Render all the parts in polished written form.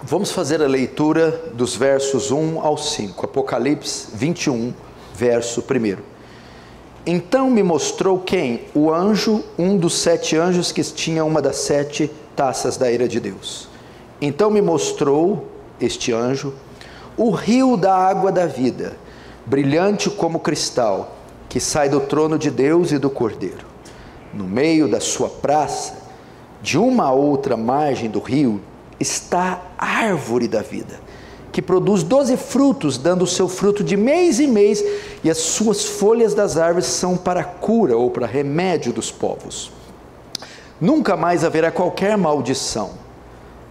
Vamos fazer a leitura dos versos 1 ao 5, Apocalipse 21, verso 1. Então me mostrou quem? O anjo, um dos 7 anjos que tinha uma das 7 taças da ira de Deus. Então me mostrou, este anjo, o rio da água da vida, brilhante como cristal, que sai do trono de Deus e do Cordeiro. No meio da sua praça, de uma a outra margem do rio, está a árvore da vida, que produz 12 frutos, dando o seu fruto de mês em mês, e as suas folhas das árvores são para a cura ou para remédio dos povos. Nunca mais haverá qualquer maldição.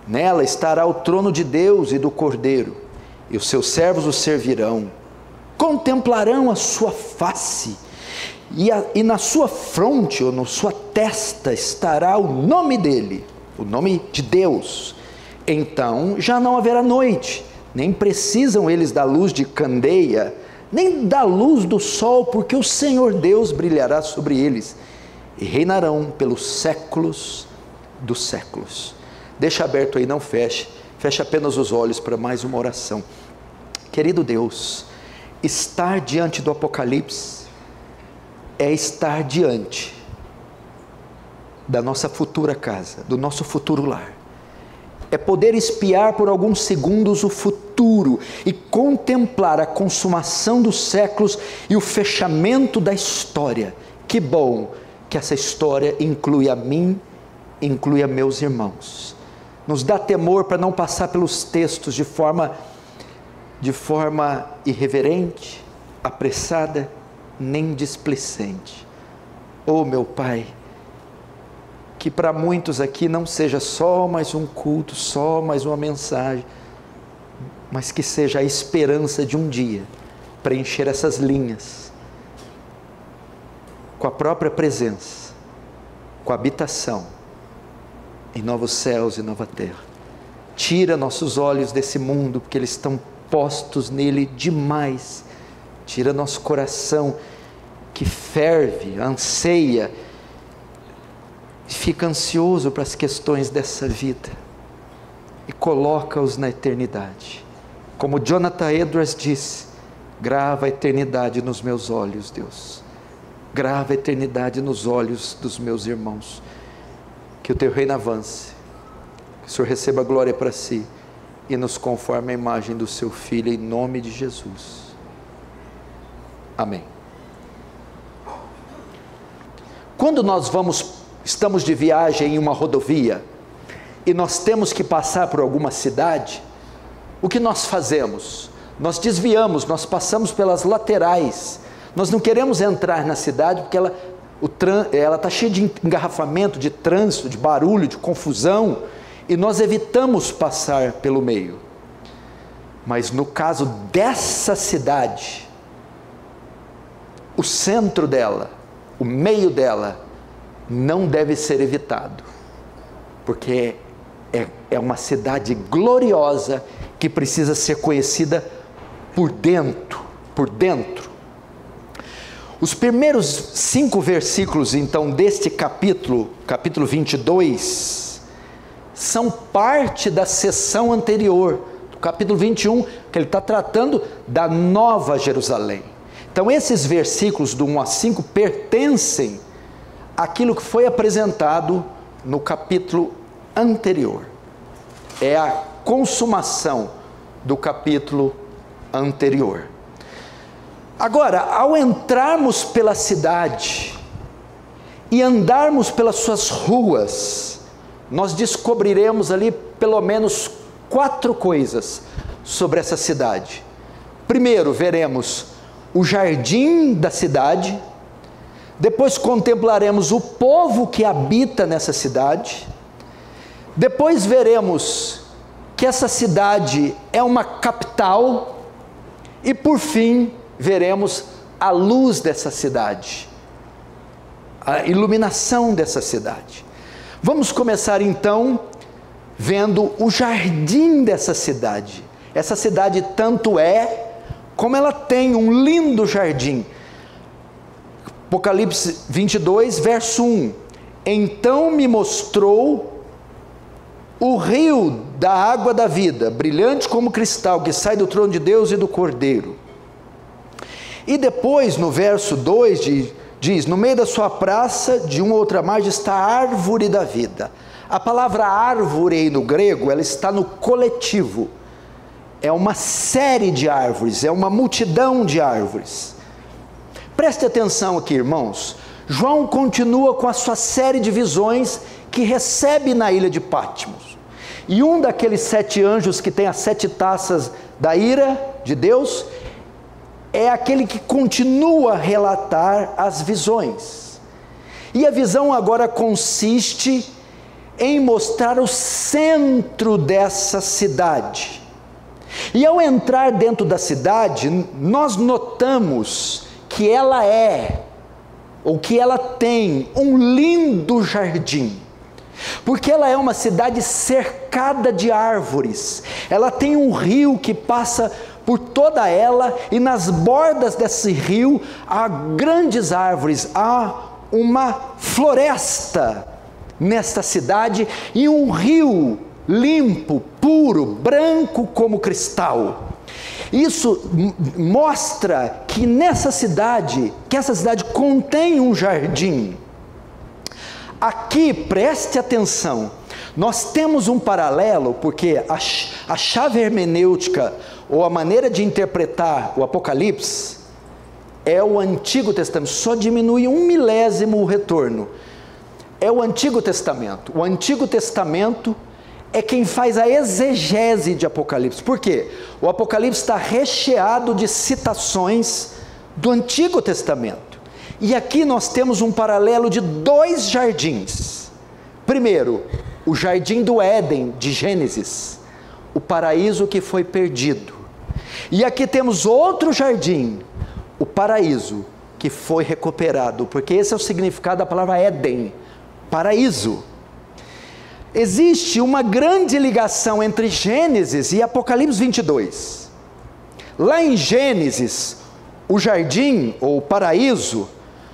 Nela estará o trono de Deus e do Cordeiro, e os seus servos o servirão. Contemplarão a sua face, e na sua fronte ou na sua testa estará o nome dele, o nome de Deus. Então já não haverá noite, nem precisam eles da luz de candeia, nem da luz do sol, porque o Senhor Deus brilhará sobre eles, e reinarão pelos séculos dos séculos. Deixa aberto aí, não feche, feche apenas os olhos para mais uma oração. Querido Deus, estar diante do Apocalipse é estar diante da nossa futura casa, do nosso futuro lar. É poder espiar por alguns segundos o futuro e contemplar a consumação dos séculos e o fechamento da história. Que bom que essa história inclui a mim, inclui a meus irmãos. Nos dá temor para não passar pelos textos de forma irreverente, apressada, nem displicente. Oh, meu Pai, que para muitos aqui não seja só mais um culto, só mais uma mensagem, mas que seja a esperança de um dia preencher essas linhas com a própria presença, com a habitação em novos céus e nova terra. Tira nossos olhos desse mundo, porque eles estão postos nele demais. Tira nosso coração que ferve, anseia, fica ansioso para as questões dessa vida e coloca-os na eternidade. Como Jonathan Edwards disse, grava a eternidade nos meus olhos, Deus. Grava a eternidade nos olhos dos meus irmãos. Que o teu reino avance, que o Senhor receba glória para si e nos conforme a imagem do seu Filho, em nome de Jesus. Amém. Quando nós estamos de viagem em uma rodovia e nós temos que passar por alguma cidade, o que nós fazemos? Nós desviamos, nós passamos pelas laterais. Nós não queremos entrar na cidade porque ela está cheia de engarrafamento, de trânsito, de barulho, de confusão, e nós evitamos passar pelo meio. Mas no caso dessa cidade, o centro dela, o meio dela, não deve ser evitado, porque é uma cidade gloriosa que precisa ser conhecida por dentro. Os primeiros 5 versículos então deste capítulo 22, são parte da sessão anterior, do capítulo 21, que ele está tratando da Nova Jerusalém. Então esses versículos do 1 a 5 pertencem àquilo que foi apresentado no capítulo anterior. É a consumação do capítulo anterior. Agora, ao entrarmos pela cidade e andarmos pelas suas ruas, nós descobriremos ali pelo menos 4 coisas sobre essa cidade. Primeiro, veremos o jardim da cidade. Depois contemplaremos o povo que habita nessa cidade. Depois veremos que essa cidade é uma capital. E por fim, veremos a luz dessa cidade, a iluminação dessa cidade. Vamos começar então vendo o jardim dessa cidade. Essa cidade tanto é, como ela tem um lindo jardim. Apocalipse 22, verso 1. Então me mostrou o rio da água da vida, brilhante como cristal, que sai do trono de Deus e do Cordeiro. E depois, no verso 2, diz: no meio da sua praça, de uma outra margem, está a árvore da vida. A palavra árvore aí no grego, ela está no coletivo. É uma série de árvores, é uma multidão de árvores. Preste atenção aqui, irmãos. João continua com a sua série de visões que recebe na ilha de Patmos. E um daqueles 7 anjos que tem as 7 taças da ira de Deus é aquele que continua a relatar as visões. E a visão agora consiste em mostrar o centro dessa cidade. E ao entrar dentro da cidade, nós notamos que ela ou que ela tem um lindo jardim, porque ela é uma cidade cercada de árvores. Ela tem um rio que passa por toda ela, e nas bordas desse rio há grandes árvores, há uma floresta nesta cidade, e um rio limpo, puro, branco como cristal. Isso mostra que essa cidade contém um jardim. Aqui, preste atenção, nós temos um paralelo, porque a chave hermenêutica, ou a maneira de interpretar o Apocalipse, é o Antigo Testamento. Só diminui 1 milésimo o retorno. É o Antigo Testamento. O Antigo Testamento é quem faz a exegese de Apocalipse. Por quê? O Apocalipse está recheado de citações do Antigo Testamento. E aqui nós temos um paralelo de 2 jardins. Primeiro, o jardim do Éden, de Gênesis, o paraíso que foi perdido. E aqui temos outro jardim, o paraíso que foi recuperado, porque esse é o significado da palavra Éden, paraíso. Existe uma grande ligação entre Gênesis e Apocalipse 22. Lá em Gênesis, o jardim, ou o paraíso,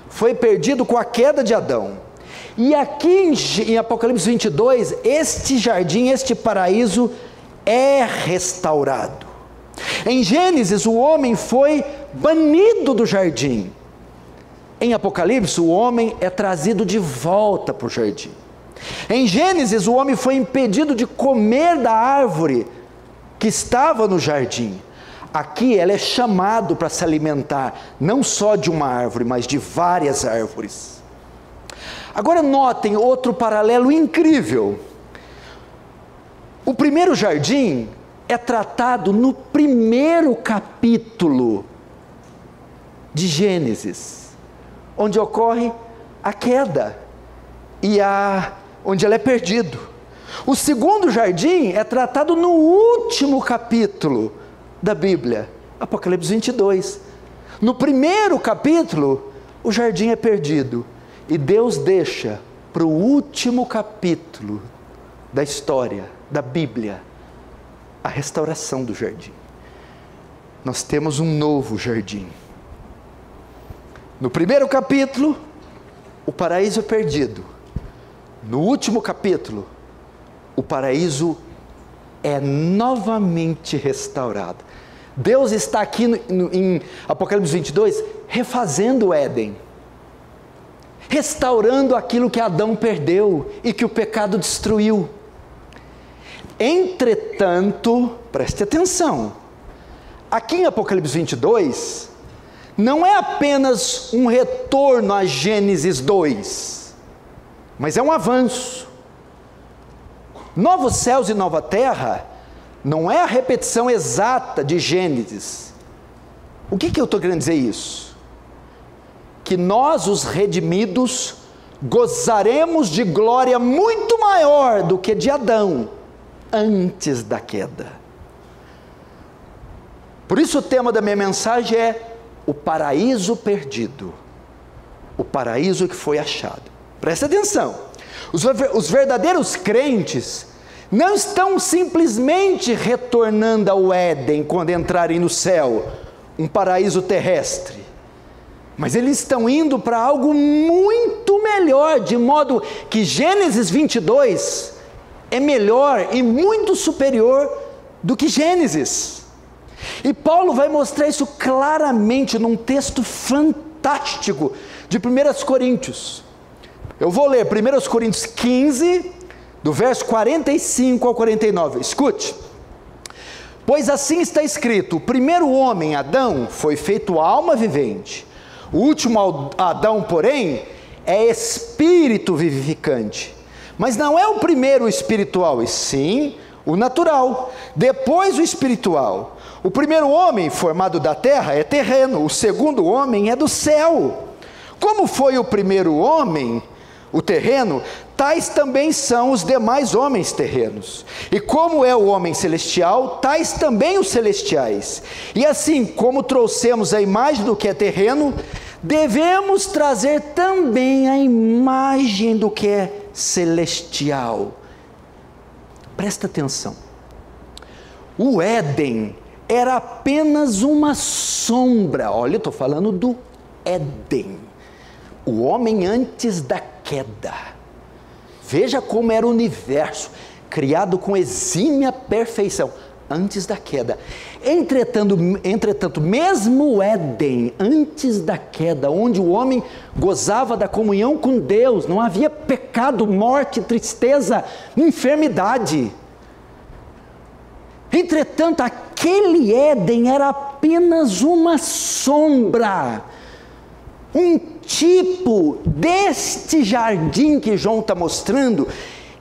foi perdido com a queda de Adão. E aqui em Apocalipse 22, este jardim, este paraíso é restaurado. Em Gênesis, o homem foi banido do jardim. Em Apocalipse, o homem é trazido de volta para o jardim. Em Gênesis, o homem foi impedido de comer da árvore que estava no jardim. Aqui, ela é chamado para se alimentar, não só de uma árvore, mas de várias árvores. Agora notem outro paralelo incrível. O primeiro jardim é tratado no primeiro capítulo de Gênesis, onde ocorre a queda e onde ela é perdido. O segundo jardim é tratado no último capítulo da Bíblia, Apocalipse 22. No primeiro capítulo, o jardim é perdido, e Deus deixa para o último capítulo da história, da Bíblia, a restauração do jardim. Nós temos um novo jardim. No primeiro capítulo, o paraíso é perdido. No último capítulo, o paraíso é novamente restaurado. Deus está aqui em Apocalipse 22, refazendo o Éden, restaurando aquilo que Adão perdeu e que o pecado destruiu. Entretanto, preste atenção, aqui em Apocalipse 22, não é apenas um retorno a Gênesis 2, mas é um avanço. Novos céus e nova terra não é a repetição exata de Gênesis. O que eu estou querendo dizer isso? Que nós, os redimidos, gozaremos de glória muito maior do que de Adão, antes da queda. Por isso o tema da minha mensagem é o paraíso perdido, o paraíso que foi achado. Presta atenção, os verdadeiros crentes não estão simplesmente retornando ao Éden quando entrarem no céu, um paraíso terrestre, mas eles estão indo para algo muito melhor, de modo que Gênesis 22 é melhor e muito superior do que Gênesis. E Paulo vai mostrar isso claramente num texto fantástico de 1 Coríntios. Eu vou ler 1 Coríntios 15, do verso 45 ao 49. Escute. Pois assim está escrito: o primeiro homem, Adão, foi feito alma vivente. O último Adão, porém, é espírito vivificante. Mas não é o primeiro o espiritual, e sim o natural, depois o espiritual. O primeiro homem formado da terra é terreno, o segundo homem é do céu. Como foi o primeiro homem, o terreno, tais também são os demais homens terrenos. E como é o homem celestial, tais também os celestiais. E assim como trouxemos a imagem do que é terreno, devemos trazer também a imagem do que é celestial. Presta atenção. O Éden era apenas uma sombra. Olha, eu estou falando do Éden. O homem antes da queda. Veja como era o universo, criado com exímia perfeição, antes da queda. Entretanto, mesmo o Éden, antes da queda, onde o homem gozava da comunhão com Deus, não havia pecado, morte, tristeza, enfermidade. Entretanto, aquele Éden era apenas uma sombra, um tipo deste jardim que João está mostrando,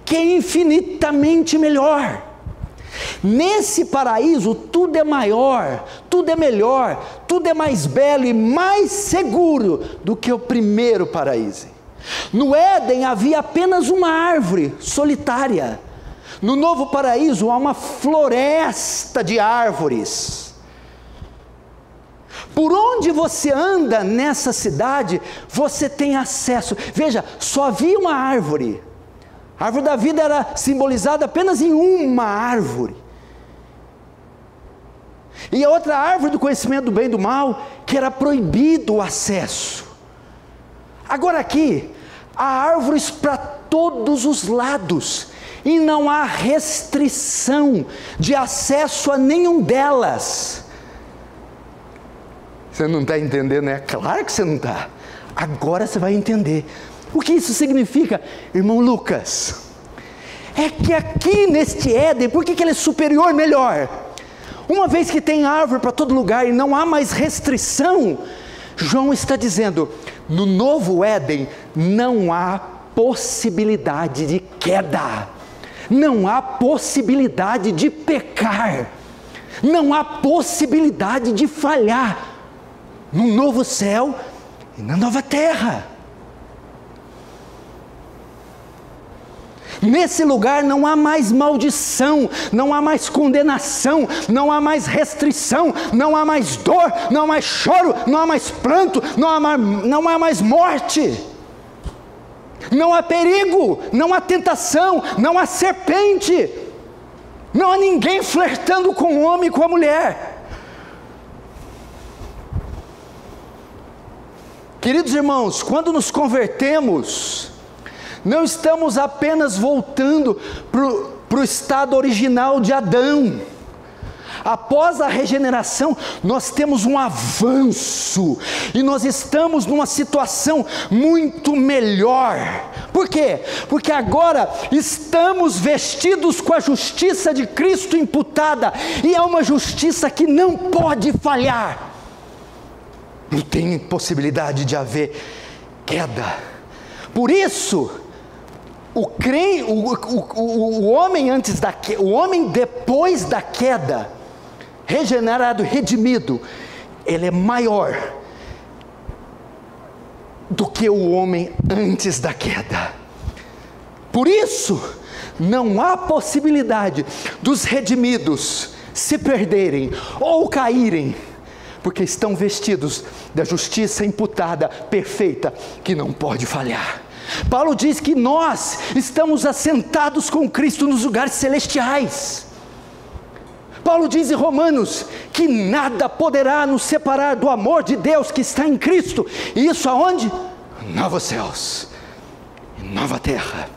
que é infinitamente melhor. Nesse paraíso tudo é maior, tudo é melhor, tudo é mais belo e mais seguro do que o primeiro paraíso. No Éden havia apenas uma árvore solitária. No novo paraíso há uma floresta de árvores. Por onde você anda nessa cidade, você tem acesso. Veja, só havia uma árvore. A árvore da vida era simbolizada apenas em uma árvore. E a outra árvore do conhecimento do bem e do mal, que era proibido o acesso. Agora aqui, há árvores para todos os lados. E não há restrição de acesso a nenhum delas. Você não está entendendo, né? Claro que você não está. Agora você vai entender. O que isso significa, irmão Lucas? É que aqui neste Éden, por que ele é superior, melhor? Uma vez que tem árvore para todo lugar e não há mais restrição, João está dizendo, no novo Éden não há possibilidade de queda, não há possibilidade de pecar, não há possibilidade de falhar, no novo céu e na nova terra. Nesse lugar não há mais maldição, não há mais condenação, não há mais restrição, não há mais dor, não há mais choro, não há mais pranto, não há mais morte, não há perigo, não há tentação, não há serpente, não há ninguém flertando com o homem e com a mulher. Queridos irmãos, quando nos convertemos, não estamos apenas voltando para o estado original de Adão. Após a regeneração, nós temos um avanço, e nós estamos numa situação muito melhor. Por quê? Porque agora estamos vestidos com a justiça de Cristo imputada, e é uma justiça que não pode falhar. Não tem possibilidade de haver queda. Por isso, o homem antes da queda, o homem depois da queda, regenerado, redimido, ele é maior do que o homem antes da queda. Por isso, não há possibilidade dos redimidos se perderem ou caírem, porque estão vestidos da justiça imputada, perfeita, que não pode falhar. Paulo diz que nós estamos assentados com Cristo nos lugares celestiais. Paulo diz em Romanos que nada poderá nos separar do amor de Deus que está em Cristo. E isso aonde? Novos céus e nova terra.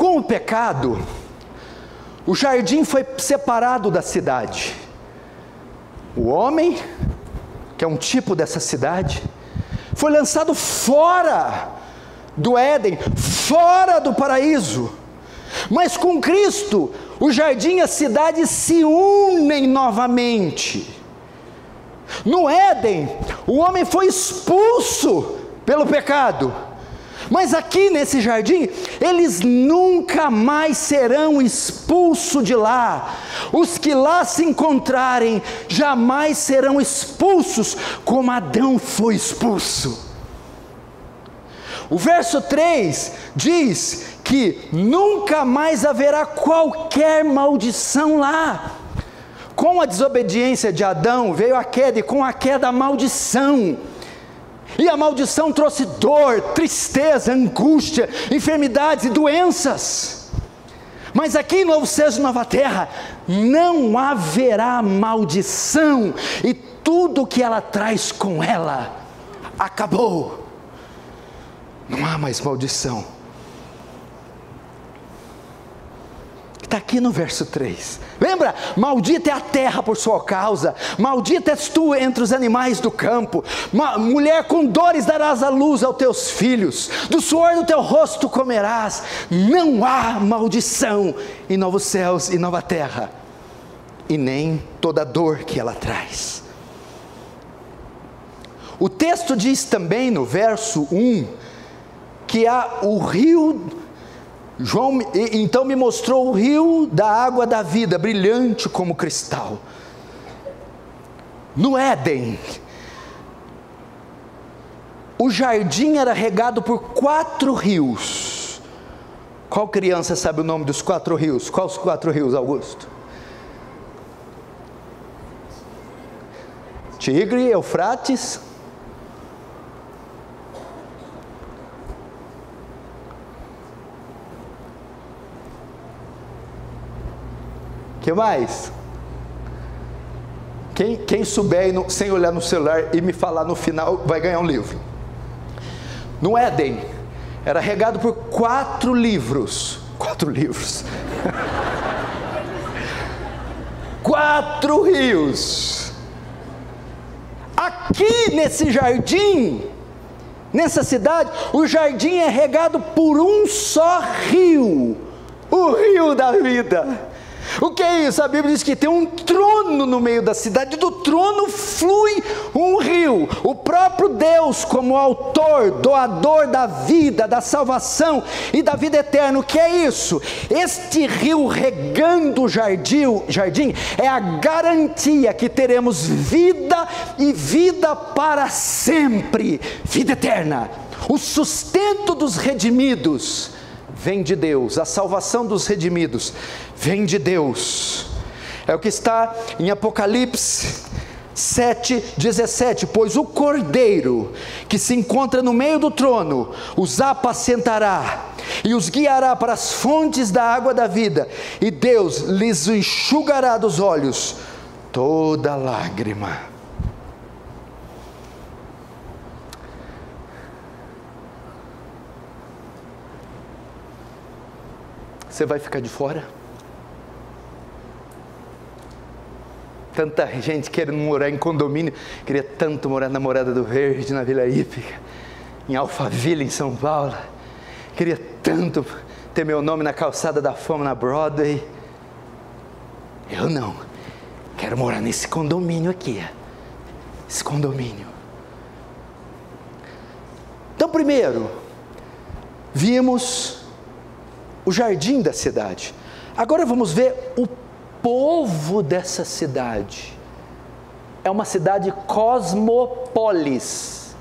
Com o pecado, o jardim foi separado da cidade. O homem, que é um tipo dessa cidade, foi lançado fora do Éden, fora do paraíso. Mas com Cristo, o jardim e a cidade se unem novamente. No Éden, o homem foi expulso pelo pecado, mas aqui nesse jardim, eles nunca mais serão expulsos de lá. Os que lá se encontrarem, jamais serão expulsos como Adão foi expulso. O verso 3 diz que nunca mais haverá qualquer maldição lá. Com a desobediência de Adão veio a queda, e com a queda a maldição. E a maldição trouxe dor, tristeza, angústia, enfermidades e doenças. Mas aqui em Novo Céu e Nova Terra não haverá maldição, e tudo que ela traz com ela acabou. Não há mais maldição. Está aqui no verso 3. Lembra? Maldita é a terra por sua causa, maldita és tu entre os animais do campo. Mulher, com dores darás à luz aos teus filhos, do suor do teu rosto comerás. Não há maldição em novos céus e nova terra, e nem toda dor que ela traz. O texto diz também no verso 1, que há o rio. João então me mostrou o rio da água da vida, brilhante como cristal. No Éden, o jardim era regado por 4 rios. Qual criança sabe o nome dos 4 rios? Quais os 4 rios, Augusto? Tigre, Eufrates, que mais? Quem souber sem olhar no celular e me falar no final, vai ganhar um livro. No Éden, era regado por 4 livros. 4 livros. 4 rios. Aqui nesse jardim, nessa cidade, o jardim é regado por um só rio. O rio da vida. O que é isso? A Bíblia diz que tem um trono no meio da cidade, do trono flui um rio, o próprio Deus como autor, doador da vida, da salvação e da vida eterna. O que é isso? Este rio regando o jardim é a garantia que teremos vida e vida para sempre, vida eterna. O sustento dos redimidos vem de Deus, a salvação dos redimidos vem de Deus. É o que está em Apocalipse 7:17, pois o Cordeiro que se encontra no meio do trono os apacentará e os guiará para as fontes da água da vida, e Deus lhes enxugará dos olhos toda lágrima. Você vai ficar de fora? Tanta gente querendo morar em condomínio. Queria tanto morar na Morada do Verde, na Vila Hípica, em Alphaville, em São Paulo. Queria tanto ter meu nome na calçada da fama, na Broadway. Eu não. Quero morar nesse condomínio aqui. Esse condomínio. Então, primeiro, vimos o jardim da cidade. Agora vamos ver o povo dessa cidade. É uma cidade cosmopolis,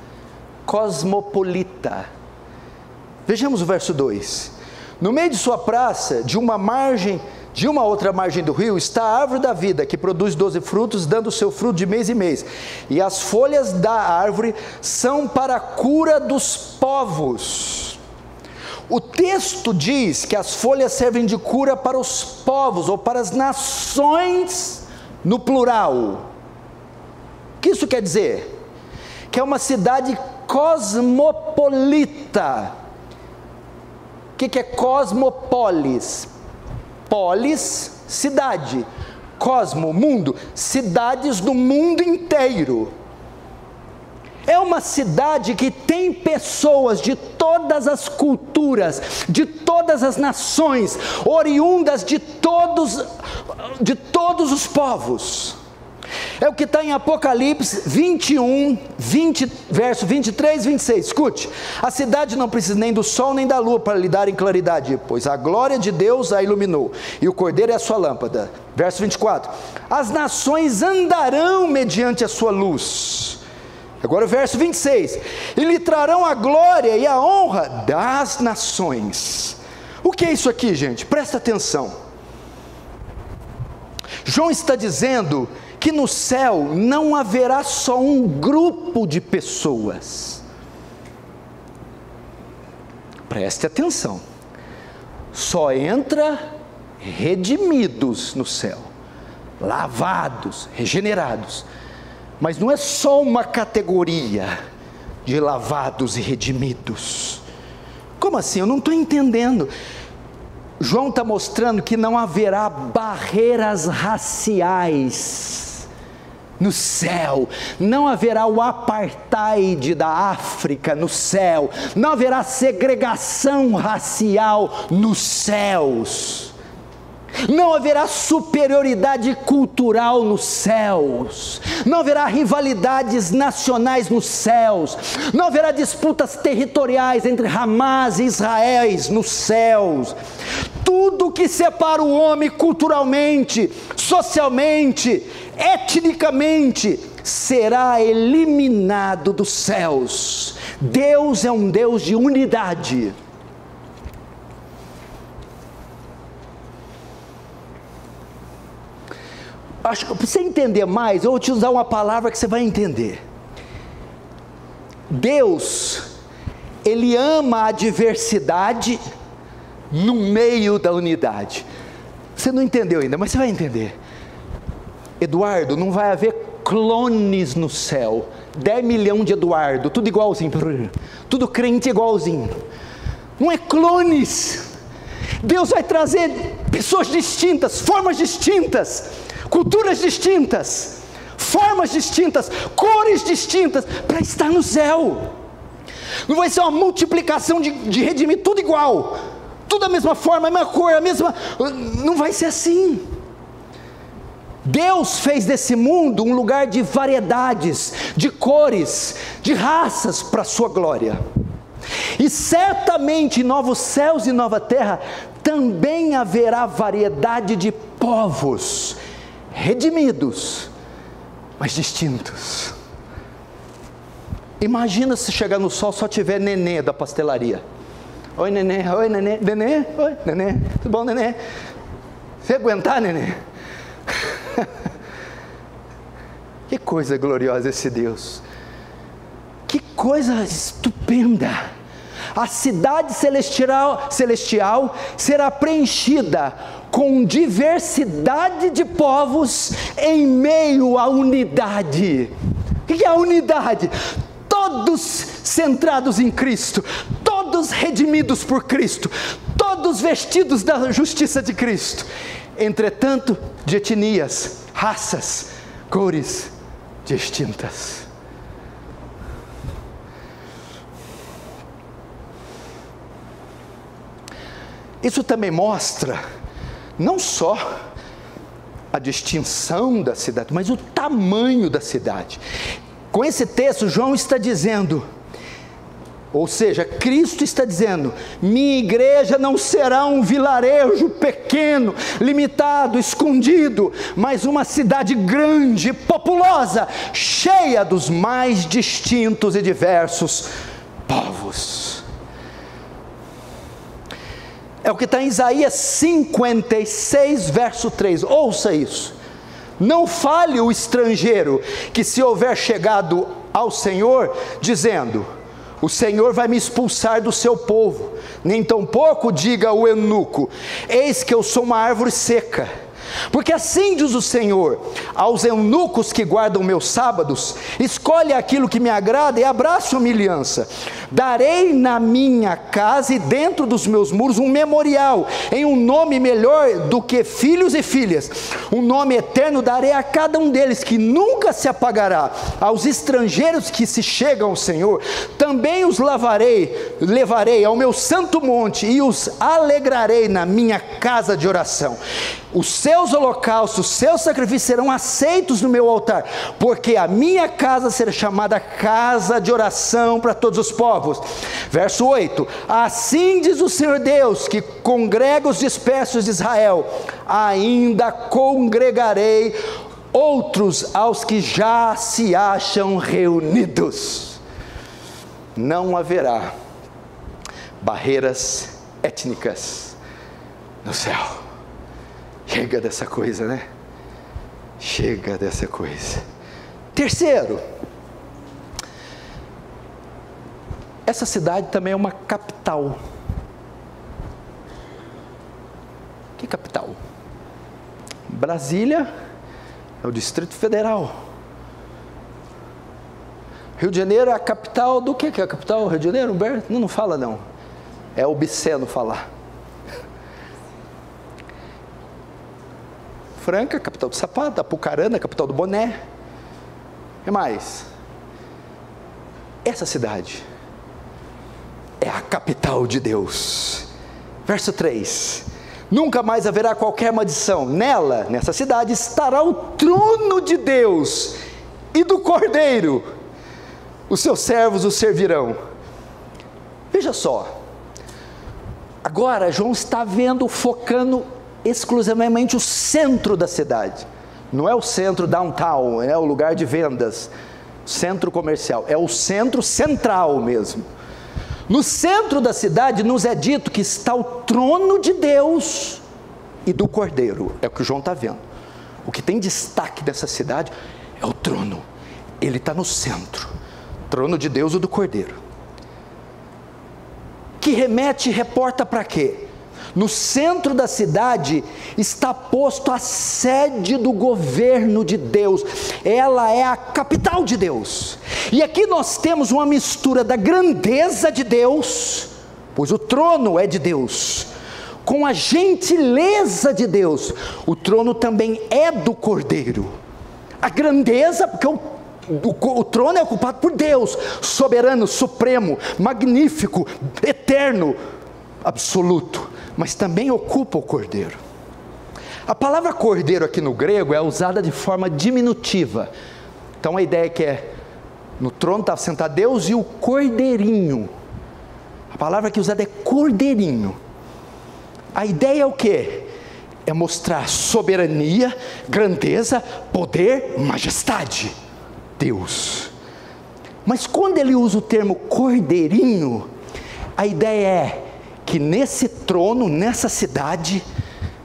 cosmopolita. Vejamos o verso 2. No meio de sua praça, de uma outra margem do rio, está a árvore da vida, que produz 12 frutos, dando o seu fruto de mês em mês. E as folhas da árvore são para a cura dos povos. O texto diz que as folhas servem de cura para os povos, ou para as nações, no plural. O que isso quer dizer? Que é uma cidade cosmopolita, que é cosmopolis? Polis, cidade. Cosmo, mundo. Cidades do mundo inteiro. É uma cidade que tem pessoas de todas as culturas, de todas as nações, oriundas de todos os povos. É o que está em Apocalipse 21, verso 23 e 26. Escute: a cidade não precisa nem do sol nem da lua para lhe darem claridade, pois a glória de Deus a iluminou, e o Cordeiro é a sua lâmpada. Verso 24: as nações andarão mediante a sua luz. Agora o verso 26: e lhe trarão a glória e a honra das nações. O que é isso aqui, gente? Presta atenção. João está dizendo que no céu não haverá só um grupo de pessoas. Preste atenção. Só entra redimidos no céu, lavados, regenerados. Mas não é só uma categoria de lavados e redimidos. Como assim? Eu não estou entendendo. João está mostrando que não haverá barreiras raciais no céu, não haverá o apartheid da África no céu, não haverá segregação racial nos céus, não haverá superioridade cultural nos céus, não haverá rivalidades nacionais nos céus, não haverá disputas territoriais entre Hamas e Israel nos céus. Tudo que separa o homem culturalmente, socialmente, etnicamente, será eliminado dos céus. Deus é um Deus de unidade. Acho que para você entender mais, eu vou te usar uma palavra que você vai entender. Deus, Ele ama a diversidade no meio da unidade. Você não entendeu ainda, mas você vai entender. Eduardo, não vai haver clones no céu. 10 milhões de Eduardo, tudo igualzinho, tudo crente igualzinho. Não é clones. Deus vai trazer pessoas distintas, formas distintas, culturas distintas, formas distintas, cores distintas, para estar no céu. Não vai ser uma multiplicação de redimir tudo igual, tudo da mesma forma, a mesma cor, a mesma... Não vai ser assim. Deus fez desse mundo um lugar de variedades, de cores, de raças para a sua glória. E certamente em novos céus e nova terra também haverá variedade de povos, redimidos, mas distintos. Imagina se chegar no sol só tiver nenê da pastelaria. Oi nenê, oi nenê, nenê, oi nenê, tudo bom nenê? Você aguentar nenê? Que coisa gloriosa esse Deus, que coisa estupenda. A cidade celestial será preenchida com diversidade de povos em meio à unidade. O que é a unidade? Todos centrados em Cristo, todos redimidos por Cristo, todos vestidos da justiça de Cristo, entretanto de etnias, raças, cores distintas. Isso também mostra não só a distinção da cidade, mas o tamanho da cidade. Com esse texto, João está dizendo, ou seja, Cristo está dizendo: minha igreja não será um vilarejo pequeno, limitado, escondido, mas uma cidade grande, populosa, cheia dos mais distintos e diversos povos. É o que está em Isaías 56, verso 3, ouça isso: não fale o estrangeiro que se houver chegado ao Senhor, dizendo: o Senhor vai me expulsar do seu povo, nem tampouco diga o eunuco: eis que eu sou uma árvore seca, Porque assim diz o Senhor aos eunucos que guardam meus sábados: escolhe aquilo que me agrada e abraça a minha aliança. Darei na minha casa e dentro dos meus muros um memorial, em um nome melhor do que filhos e filhas. Um nome eterno darei a cada um deles, que nunca se apagará. Aos estrangeiros que se chegam ao Senhor, também os levarei ao meu santo monte e os alegrarei na minha casa de oração. Os seus holocaustos, seus sacrifícios serão aceitos no meu altar, porque a minha casa será chamada casa de oração para todos os povos. Verso 8: assim diz o Senhor Deus, que congrega os dispersos de Israel: ainda congregarei outros aos que já se acham reunidos. Não haverá barreiras étnicas no céu. Chega dessa coisa, né? Chega dessa coisa. Terceiro, essa cidade também é uma capital. Que capital? Brasília é o Distrito Federal. Rio de Janeiro é a capital do que é a capital? Rio de Janeiro, Humberto? Não fala não. É obsceno falar. Franca, capital do sapato. Apucarana, capital do boné. O que mais? Essa cidade é a capital de Deus. Verso 3: nunca mais haverá qualquer maldição. Nela, nessa cidade, estará o trono de Deus e do Cordeiro. Os seus servos o servirão. Veja só. Agora João está vendo, focando exclusivamente o centro da cidade. Não é o centro downtown, é o lugar de vendas, centro comercial, é o centro central mesmo. No centro da cidade nos é dito que está o trono de Deus e do Cordeiro. É o que o João está vendo. O que tem destaque dessa cidade é o trono. Ele está no centro. Trono de Deus e do Cordeiro. Que remete e reporta para quê? No centro da cidade está posto a sede do governo de Deus. Ela é a capital de Deus. E aqui nós temos uma mistura da grandeza de Deus, pois o trono é de Deus, com a gentileza de Deus. O trono também é do Cordeiro. A grandeza, porque o trono é ocupado por Deus, soberano, supremo, magnífico, eterno, absoluto, mas também ocupa o Cordeiro. A palavra Cordeiro aqui no grego é usada de forma diminutiva. Então a ideia é que no trono estava sentado Deus e o Cordeirinho. A palavra que é usada é Cordeirinho. A ideia é o quê? É mostrar soberania, grandeza, poder, majestade. Deus. Mas quando ele usa o termo Cordeirinho, a ideia é que nesse trono, nessa cidade,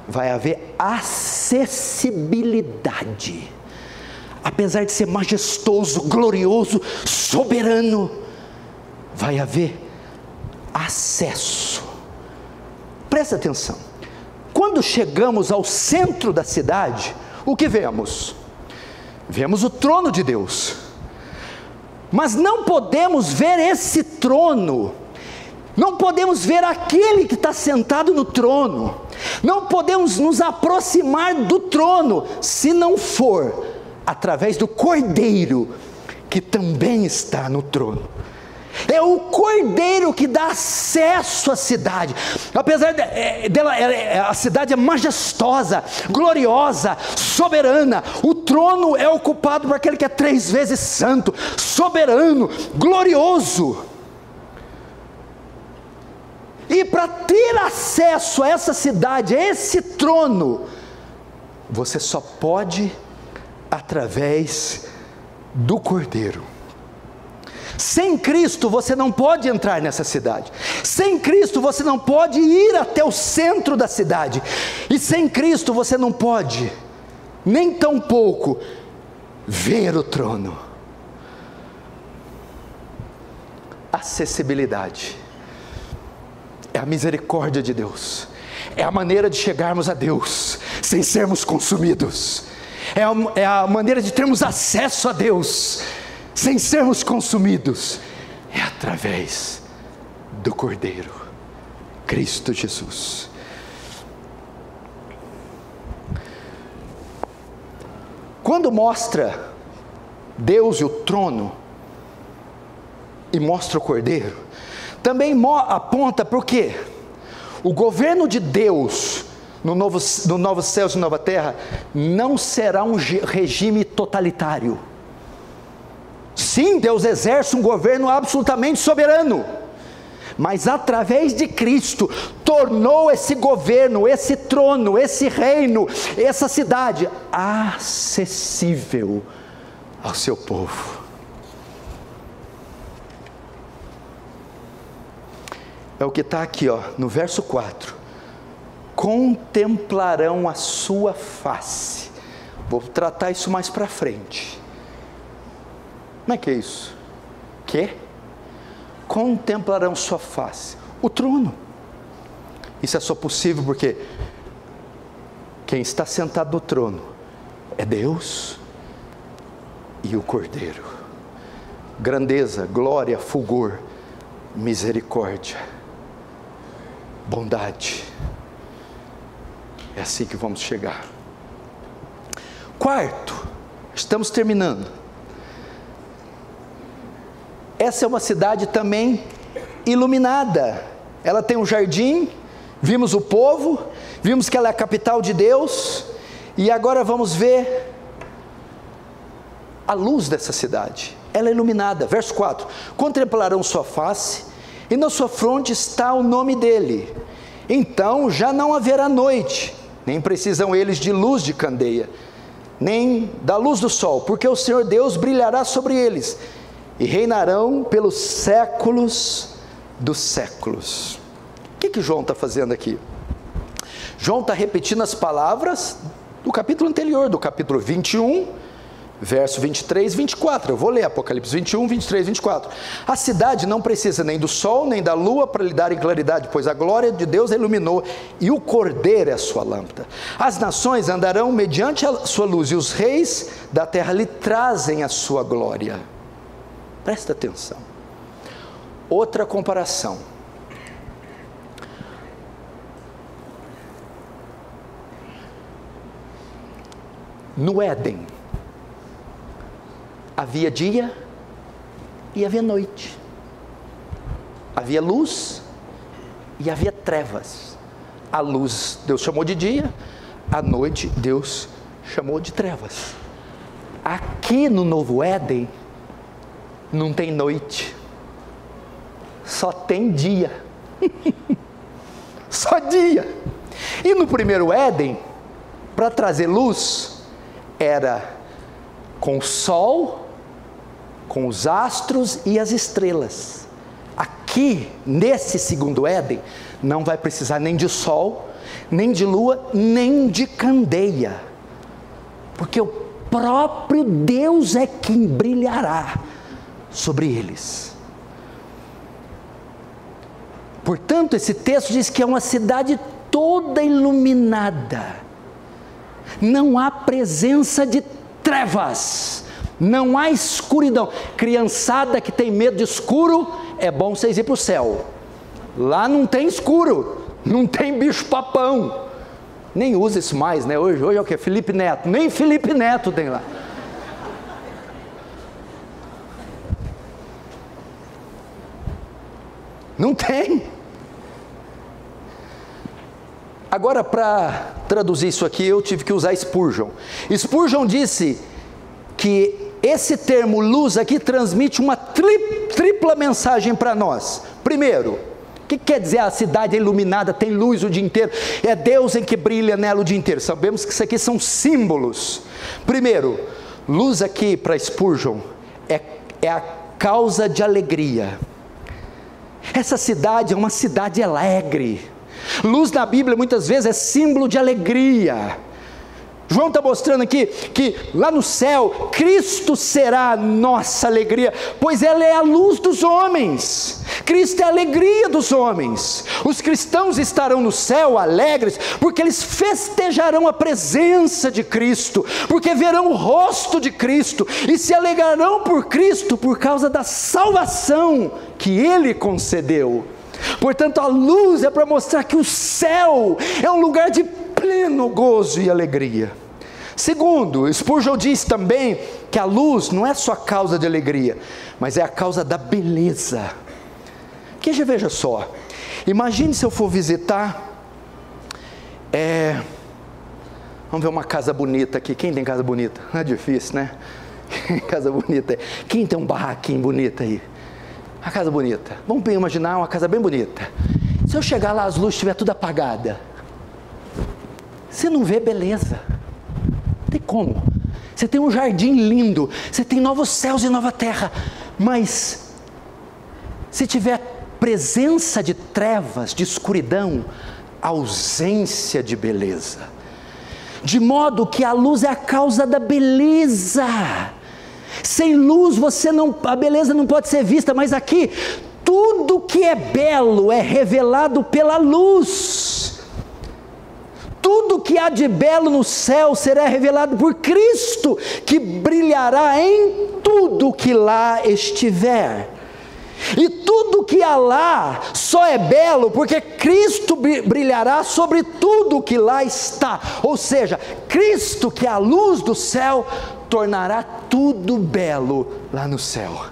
vai haver acessibilidade. Apesar de ser majestoso, glorioso, soberano, vai haver acesso. Presta atenção. Quando chegamos ao centro da cidade, o que vemos? Vemos o trono de Deus. Mas não podemos ver esse trono, não podemos ver aquele que está sentado no trono, não podemos nos aproximar do trono, se não for através do Cordeiro, que também está no trono. É o Cordeiro que dá acesso à cidade. Apesar dela, a cidade é majestosa, gloriosa, soberana. O trono é ocupado por aquele que é 3 vezes santo, soberano, glorioso. E para ter acesso a essa cidade, a esse trono, você só pode através do Cordeiro. Sem Cristo você não pode entrar nessa cidade. Sem Cristo você não pode ir até o centro da cidade. E sem Cristo você não pode, nem tampouco, ver o trono. Acessibilidade é a misericórdia de Deus. É a maneira de chegarmos a Deus, sem sermos consumidos. É a maneira de termos acesso a Deus, sem sermos consumidos. É através do Cordeiro, Cristo Jesus. Quando mostra Deus e o trono, e mostra o Cordeiro, também aponta porque o governo de Deus no novo céu e nova terra não será um regime totalitário. Sim, Deus exerce um governo absolutamente soberano, mas através de Cristo tornou esse governo, esse trono, esse reino, essa cidade acessível ao seu povo. É o que está aqui, no verso 4. Contemplarão a sua face. Vou tratar isso mais para frente. Como é que é isso? Contemplarão sua face. O trono. Isso é só possível porque quem está sentado no trono é Deus e o Cordeiro. Grandeza, glória, fulgor, misericórdia, bondade. É assim que vamos chegar. Quarto, estamos terminando. Essa é uma cidade também iluminada. Ela tem um jardim, vimos o povo, vimos que ela é a capital de Deus, e agora vamos ver a luz dessa cidade. Ela é iluminada. Verso 4: contemplarão sua face, e na sua fronte está o nome dele. Então já não haverá noite, nem precisam eles de luz de candeia, nem da luz do sol, porque o Senhor Deus brilhará sobre eles, e reinarão pelos séculos dos séculos. O que João está fazendo aqui? João está repetindo as palavras do capítulo anterior, do capítulo 21, verso 23 e 24. Eu vou ler Apocalipse 21, 23 e 24. A cidade não precisa nem do sol, nem da lua para lhe darem claridade, pois a glória de Deus a iluminou, e o Cordeiro é a sua lâmpada. As nações andarão mediante a sua luz, e os reis da terra lhe trazem a sua glória. Presta atenção. Outra comparação. No Éden, havia dia e havia noite. Havia luz e havia trevas. A luz Deus chamou de dia, a noite Deus chamou de trevas. Aqui no novo Éden, não tem noite, só tem dia. Só dia. E no primeiro Éden, para trazer luz, era com o sol, com os astros e as estrelas. Aqui, nesse segundo Éden, não vai precisar nem de sol, nem de lua, nem de candeia, porque o próprio Deus é quem brilhará sobre eles. Portanto, esse texto diz que é uma cidade toda iluminada. Não há presença de trevas, não há escuridão. Criançada que tem medo de escuro, é bom vocês ir para o céu. Lá não tem escuro, não tem bicho papão. Nem usa isso mais, né? Hoje é o que? Felipe Neto. Nem Felipe Neto tem lá. Não tem. Agora, para traduzir isso aqui, eu tive que usar Spurgeon. Spurgeon disse que esse termo luz aqui transmite uma tripla mensagem para nós. Primeiro, o que quer dizer a cidade iluminada, tem luz o dia inteiro? É Deus em que brilha nela o dia inteiro. Sabemos que isso aqui são símbolos. Primeiro, luz aqui para Spurgeon é a causa de alegria. Essa cidade é uma cidade alegre. Luz na Bíblia muitas vezes é símbolo de alegria. João está mostrando aqui que lá no céu, Cristo será a nossa alegria, pois ela é a luz dos homens. Cristo é a alegria dos homens. Os cristãos estarão no céu alegres, porque eles festejarão a presença de Cristo, porque verão o rosto de Cristo, e se alegrarão por Cristo, por causa da salvação que Ele concedeu. Portanto, a luz é para mostrar que o céu é um lugar de pleno gozo e alegria. Segundo, Spurgeon diz também que a luz não é só causa de alegria, mas é a causa da beleza. Porque já veja só, imagine se eu for visitar, vamos ver uma casa bonita aqui. Quem tem casa bonita? Não é difícil, né? Casa bonita. Quem tem um barraquinho bonito aí? A casa bonita. Vamos imaginar uma casa bem bonita. Se eu chegar lá, as luzes estiver tudo apagada, você não vê beleza. Não tem como. Você tem um jardim lindo, você tem novos céus e nova terra, mas se tiver presença de trevas, de escuridão, ausência de beleza. De modo que a luz é a causa da beleza. Sem luz a beleza não pode ser vista, mas aqui, tudo que é belo é revelado pela luz. Tudo que há de belo no céu será revelado por Cristo, que brilhará em tudo que lá estiver. E tudo que há lá só é belo porque Cristo brilhará sobre tudo que lá está. Ou seja, Cristo, que é a luz do céu, tornará tudo belo lá no céu.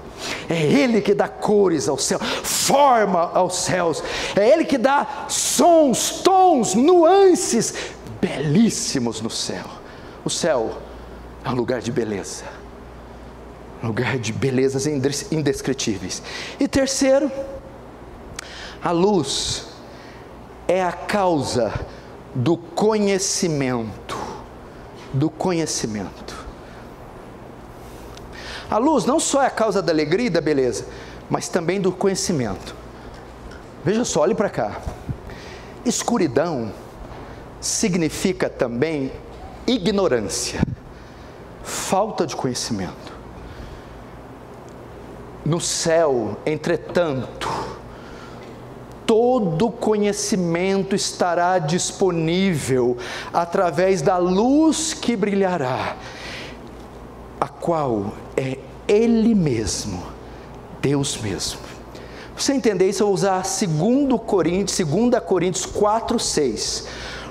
É Ele que dá cores ao céu, forma aos céus. É Ele que dá sons, tons, nuances belíssimos no céu. O céu é um lugar de beleza, um lugar de belezas indescritíveis. E terceiro, a luz é a causa do conhecimento. Do conhecimento. A luz não só é a causa da alegria e da beleza, mas também do conhecimento. Veja só, olhe para cá. Escuridão significa também ignorância, falta de conhecimento. No céu, entretanto, todo conhecimento estará disponível através da luz que brilhará, a qual é Ele mesmo, Deus mesmo. Para você entender isso, eu vou usar 2 Coríntios 4:6.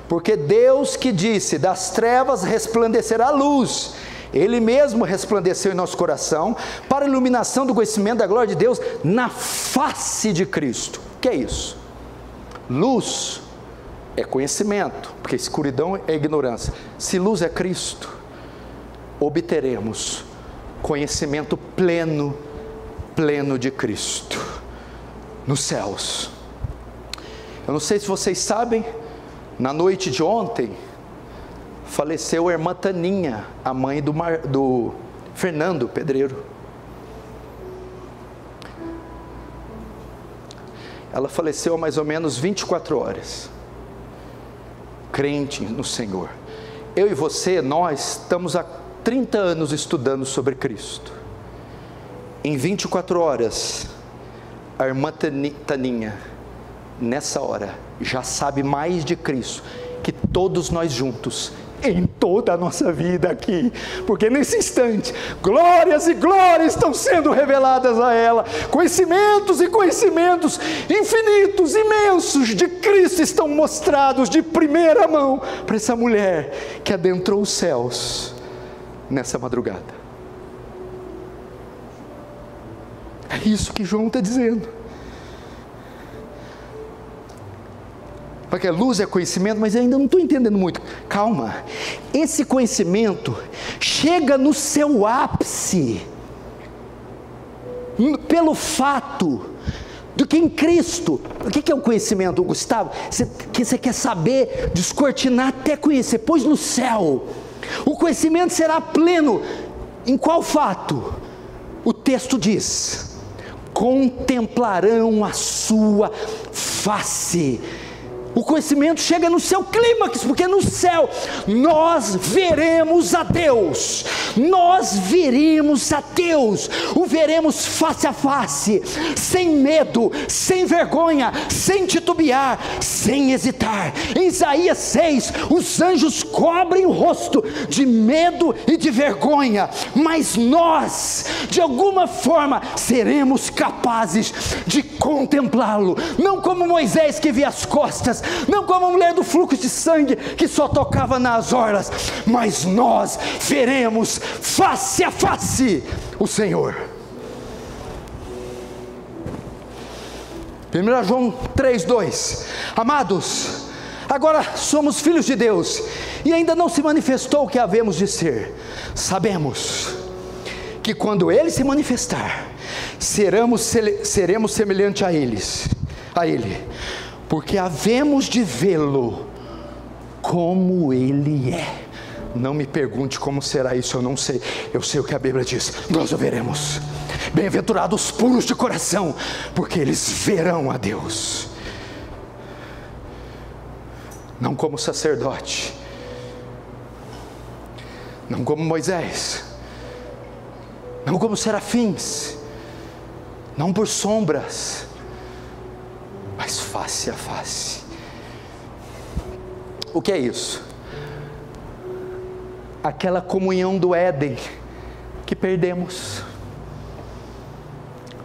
Porque Deus que disse, das trevas resplandecerá a luz, Ele mesmo resplandeceu em nosso coração, para a iluminação do conhecimento da glória de Deus, na face de Cristo. O que é isso? Luz é conhecimento, porque escuridão é ignorância. Se luz é Cristo, obteremos conhecimento pleno de Cristo, nos céus. Eu não sei se vocês sabem, na noite de ontem, faleceu a irmã Taninha, a mãe do Fernando Pedreiro. Ela faleceu há mais ou menos 24 horas, crente no Senhor. Eu e você, nós estamos há 30 anos estudando sobre Cristo. Em 24 horas, a irmã Taninha, nessa hora, já sabe mais de Cristo que todos nós juntos, em toda a nossa vida aqui, porque nesse instante, glórias e glórias estão sendo reveladas a ela, conhecimentos e conhecimentos infinitos, imensos de Cristo estão mostrados de primeira mão para essa mulher que adentrou os céus nessa madrugada. É isso que João está dizendo. Porque a luz é conhecimento, mas eu ainda não estou entendendo muito. Calma, esse conhecimento chega no seu ápice pelo fato de que em Cristo, o que é o conhecimento, Gustavo? Você quer saber, descortinar até conhecer, pois no céu o conhecimento será pleno. Em qual fato? O texto diz: contemplarão a sua face. O conhecimento chega no seu clímax, porque no céu nós veremos a Deus. Nós veremos a Deus. O veremos face a face, sem medo, sem vergonha, sem titubear, sem hesitar. Em Isaías 6, os anjos cobrem o rosto de medo e de vergonha, mas nós, de alguma forma, seremos capazes de contemplá-lo, não como Moisés que via as costas, não como a mulher do fluxo de sangue que só tocava nas orlas, mas nós veremos face a face o Senhor. 1 João 3,2: Amados, agora somos filhos de Deus, e ainda não se manifestou o que havemos de ser. Sabemos que quando Ele se manifestar, seremos semelhantes a Ele, porque havemos de vê-lo como Ele é. Não me pergunte como será isso, eu não sei. Eu sei o que a Bíblia diz: nós o veremos. Bem-aventurados os puros de coração, porque eles verão a Deus. Não como sacerdote, não como Moisés, não como serafins, não por sombras, mas face a face. O que é isso? Aquela comunhão do Éden que perdemos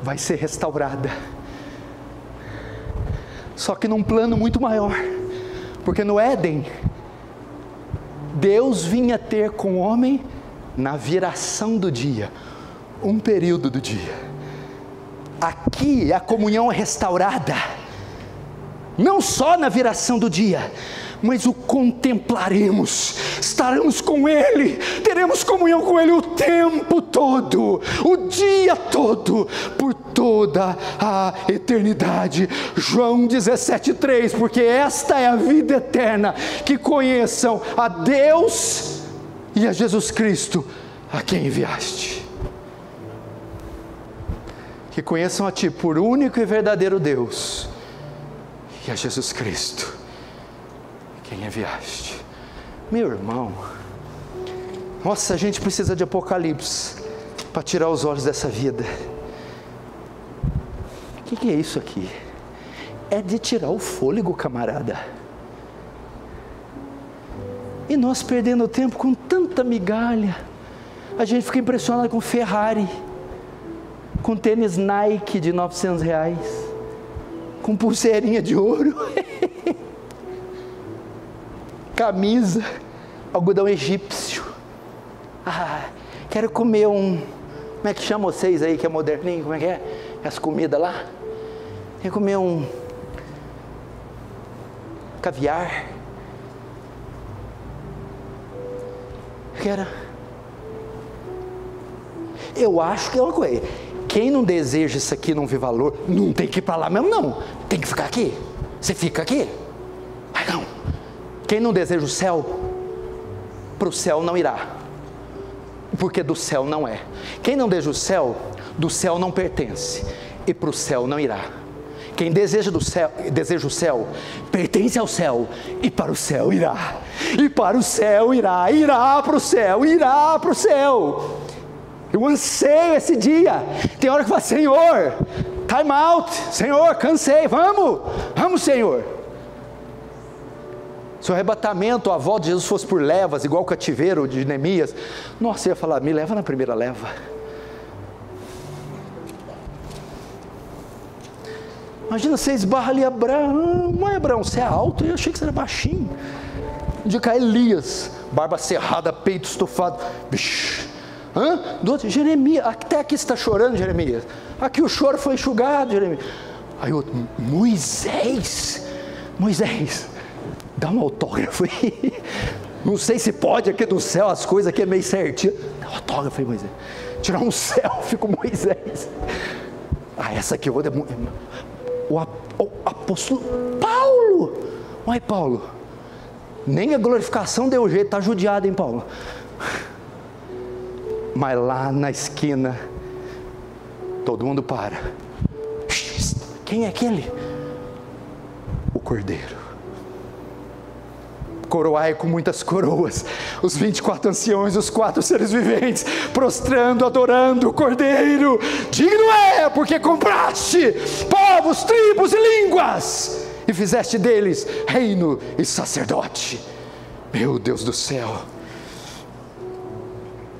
vai ser restaurada, só que num plano muito maior, porque no Éden Deus vinha ter com o homem na viração do dia, um período do dia. Aqui a comunhão é restaurada, não só na viração do dia, mas o contemplaremos, estaremos com Ele, teremos comunhão com Ele o tempo todo, o dia todo, por toda a eternidade. João 17,3: porque esta é a vida eterna, que conheçam a Deus e a Jesus Cristo, a quem enviaste. Que conheçam a Ti, por único e verdadeiro Deus, e a Jesus Cristo, quem enviaste. Meu irmão, nossa, a gente precisa de Apocalipse para tirar os olhos dessa vida. O que é isso aqui? É de tirar o fôlego, camarada. E nós perdendo tempo com tanta migalha. A gente fica impressionado com Ferrari, com tênis Nike de R$900, com pulseirinha de ouro, camisa, algodão egípcio. Quero comer como é que chama vocês aí que é moderninho, como é que é? As comidas lá? Quero comer caviar. Eu acho que é uma coisa, quem não deseja isso aqui, não vê valor, não tem que ir para lá mesmo não, tem que ficar aqui. Você fica aqui? Vai não. Quem não deseja o céu, para o céu não irá, porque do céu não é. Quem não deseja o céu, do céu não pertence, e para o céu não irá. Quem deseja o céu, pertence ao céu, e para o céu irá, e para o céu irá para o céu, irá para o céu. Eu anseio esse dia. Tem hora que fala: Senhor, time out, Senhor, cansei, vamos Senhor. Se o arrebatamento, a volta de Jesus fosse por levas, igual o cativeiro de Neemias, nossa, eu ia falar: me leva na primeira leva. Imagina, você esbarra ali Abraão. Não é Abraão, você é alto, eu achei que você era baixinho. De cá Elias, barba cerrada, peito estufado. Bicho. Do outro, Jeremias, até aqui você está chorando, Jeremias. Aqui o choro foi enxugado, Jeremias. Aí outro, Moisés, dá um autógrafo aí. Não sei se pode aqui do céu, as coisas aqui é meio certinho. Dá um autógrafo aí, Moisés. Tirar um selfie com Moisés. Essa aqui eu vou demorar. O apóstolo Paulo. Uai, Paulo, nem a glorificação deu jeito, está judiado, hein, Paulo? Mas lá na esquina, todo mundo para. Quem é aquele? O Cordeiro. coroai com muitas coroas os 24 anciões, os 4 seres viventes, prostrando, adorando o Cordeiro. Digno é, porque compraste povos, tribos e línguas, e fizeste deles reino e sacerdote. Meu Deus do céu,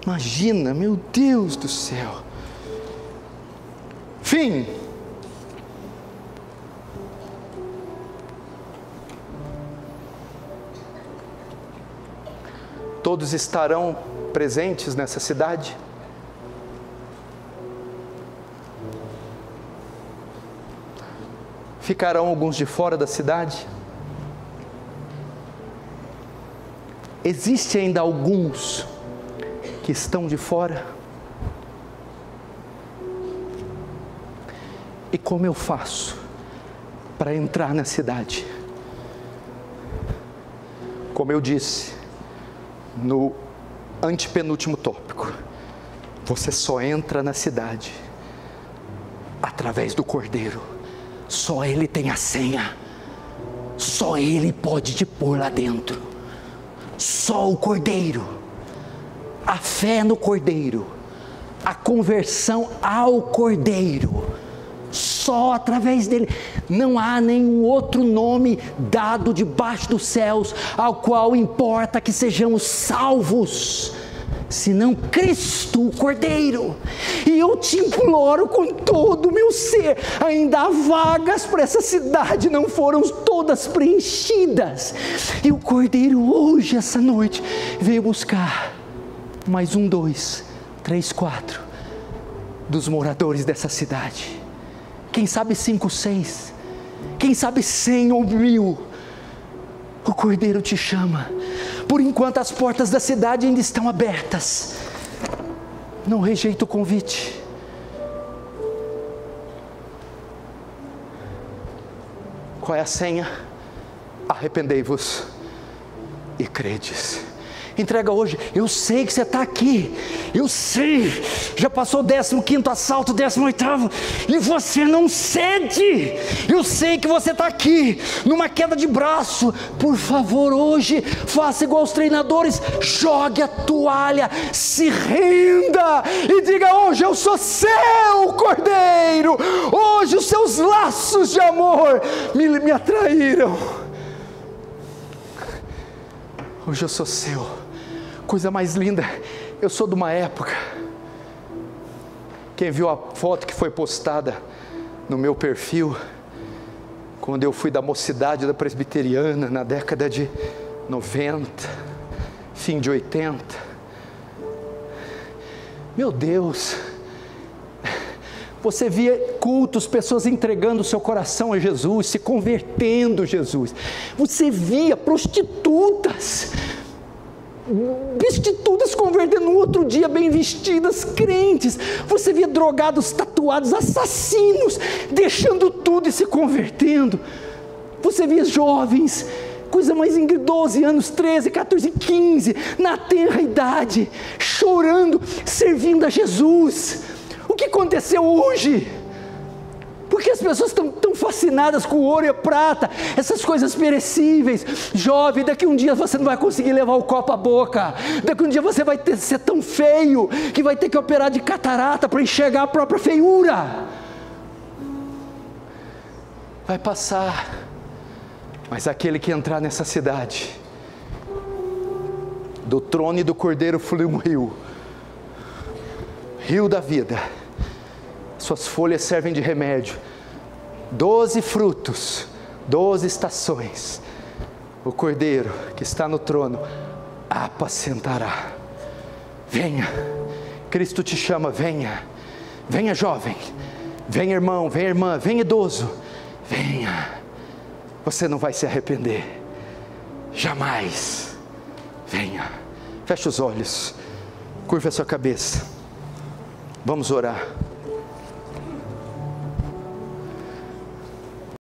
imagina, meu Deus do céu. Fim. Todos estarão presentes nessa cidade? Ficarão alguns de fora da cidade? Existe ainda alguns que estão de fora? E como eu faço para entrar na cidade? Como eu disse no antepenúltimo tópico, você só entra na cidade através do Cordeiro. Só Ele tem a senha, só Ele pode te pôr lá dentro, só o Cordeiro. A fé no Cordeiro, a conversão ao Cordeiro, só através dele. Não há nenhum outro nome dado debaixo dos céus ao qual importa que sejamos salvos, senão Cristo, o Cordeiro. E eu te imploro com todo o meu ser, ainda há vagas para essa cidade, não foram todas preenchidas, e o Cordeiro hoje, essa noite, veio buscar mais 1, 2, 3, 4 dos moradores dessa cidade. Quem sabe 5, 6, quem sabe 100 ou 1000. O Cordeiro te chama. Por enquanto as portas da cidade ainda estão abertas. Não rejeita o convite. Qual é a senha? Arrependei-vos e credes. Entrega hoje. Eu sei que você está aqui, eu sei, já passou o 15º assalto, 18º, e você não cede. Eu sei que você está aqui, numa queda de braço. Por favor, hoje, faça igual os treinadores, jogue a toalha, se renda, e diga: hoje eu sou seu, Cordeiro, hoje os seus laços de amor me atraíram, hoje eu sou seu. Coisa mais linda, eu sou de uma época, quem viu a foto que foi postada no meu perfil, quando eu fui da mocidade da presbiteriana, na década de 90, fim de 80, meu Deus, você via cultos, pessoas entregando o seu coração a Jesus, se convertendo a Jesus, você via prostitutas convertendo no outro dia, bem vestidas, crentes. Você via drogados, tatuados, assassinos, deixando tudo e se convertendo. Você via jovens, coisa mais linda, 12 anos, 13, 14, 15, na tenra idade, chorando, servindo a Jesus. O que aconteceu hoje? Porque as pessoas estão tão fascinadas com o ouro e a prata, essas coisas perecíveis. Jovem, daqui um dia você não vai conseguir levar o copo à boca. Daqui um dia você vai ser tão feio que vai ter que operar de catarata para enxergar a própria feiura. Vai passar. Mas aquele que entrar nessa cidade, do trono e do Cordeiro flui um rio, rio da vida. Suas folhas servem de remédio, 12 frutos, 12 estações. O Cordeiro que está no trono apacentará. Venha, Cristo te chama, venha. Venha, jovem, venha, irmão, venha, irmã, venha, idoso, venha. Você não vai se arrepender, jamais. Venha. Feche os olhos, curva a sua cabeça, vamos orar.